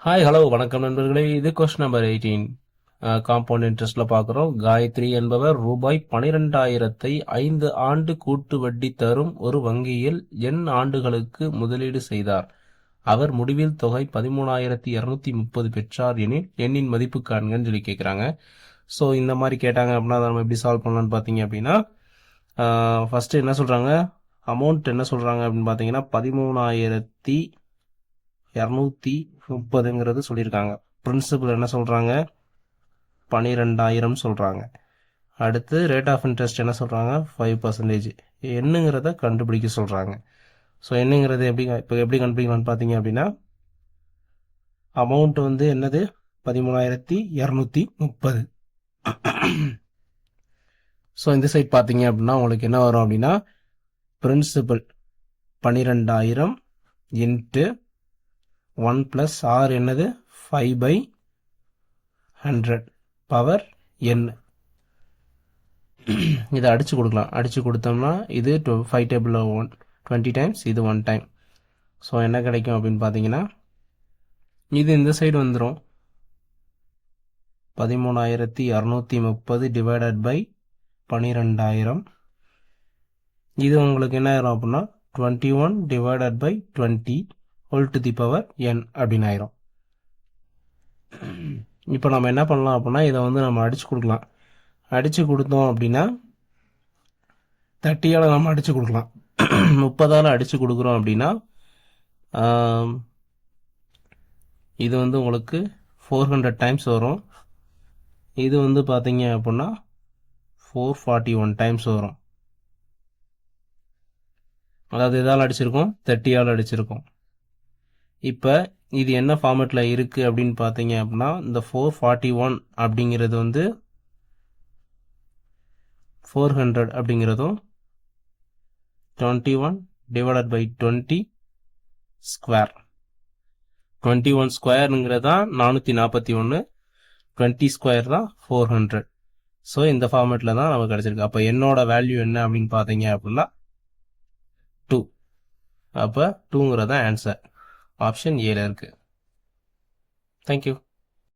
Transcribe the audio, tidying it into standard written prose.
Hi hello வணக்கம் நண்பர்களே. இது கொஸ்டின் நம்பர் 18 காம்பவுண்ட் இன்ட்ரெஸ்ட்ல பார்க்குறோம். காயத்ரி என்பவர் ரூபாய் 12,000 5 ஆண்டு கூட்டு வட்டி தரும் ஒரு வங்கியில் எண் ஆண்டுகளுக்கு முதலீடு செய்தார். அவர் முடிவில் தொகை 13,230 பெற்றார் எனில் எண்ணின் மதிப்பு காண்கன்னு சொல்லி கேட்குறாங்க. ஸோ இந்த மாதிரி கேட்டாங்க அப்படின்னா அதை நம்ம எப்படி சால்வ் பண்ணலாம்னு பார்த்தீங்க அப்படின்னா ஃபர்ஸ்ட் என்ன சொல்றாங்க, அமௌண்ட் என்ன சொல்றாங்க அப்படின்னு பார்த்தீங்கன்னா 13,230 சொல்லியிருக்காங்க. பிரின்சிபல் என்ன சொல்றாங்க, 12,000 சொல்றாங்க. அடுத்து ரேட் ஆஃப் இன்ட்ரெஸ்ட் என்ன சொல்றாங்க, 5%. என்னங்கிறத கண்டுபிடிக்க சொல்றாங்க. ஸோ என்னங்கிறது எப்படி கண்டுபிடிக்கலாம்னு பார்த்தீங்க அப்படின்னா அமௌண்ட் வந்து என்னது 13,230. ஸோ இந்த சைட் பார்த்தீங்க அப்படின்னா உங்களுக்கு என்ன வரும் அப்படின்னா பிரின்சிபல் 12,000 இன்ட்டு 1 + r என்னது 5/100 பவர் n. இதை அடிச்சு கொடுக்கலாம். அடிச்சு கொடுத்தோம்னா இது 5 டேபிள் 20 டைம்ஸ், இது 1 டைம். ஸோ என்ன கிடைக்கும் அப்படின்னு பார்த்தீங்கன்னா இது இந்த சைடு வந்துடும் 13,230 டிவைடட் பை 12,000. இது உங்களுக்கு என்ன ஆயிரும் அப்படின்னா 21 divided by 20 whole to the power n அப்படின்னு ஆயிரும். இப்போ நம்ம என்ன பண்ணலாம் அப்படின்னா இதை வந்து நம்ம அடிச்சு கொடுக்கலாம். அடிச்சு கொடுத்தோம் அப்படின்னா 30ஆல் நம்ம அடிச்சு கொடுக்கலாம். 30ஆல் அடிச்சு கொடுக்குறோம் அப்படின்னா இது வந்து உங்களுக்கு 400 டைம்ஸ் வரும். இது வந்து பார்த்தீங்க அப்படின்னா 441 டைம்ஸ் வரும். அதாவது எதால் அடிச்சிருக்கோம், 30ஆல் அடிச்சிருக்கோம். இப்போ இது என்ன ஃபார்மேட்டில் இருக்குது அப்படின்னு பார்த்தீங்க அப்படின்னா இந்த 441 அப்படிங்கிறது வந்து 400 அப்படிங்கிறதும் 21 டிவைடட் பை 20 ஸ்கொயர். 21 ஸ்கொயருங்கிறது தான் 441, 20 ஸ்கொயர் தான் 400. ஸோ இந்த ஃபார்மேட்டில் தான் நமக்கு கிடச்சிருக்கு. அப்போ என்னோட வேல்யூ என்ன அப்படின்னு பார்த்தீங்க அப்படின்னா 2. அப்போ 2ங்கிறது தான் ஆன்சர். ஆப்ஷன் ஏல இருக்கு. தேங்க்யூ.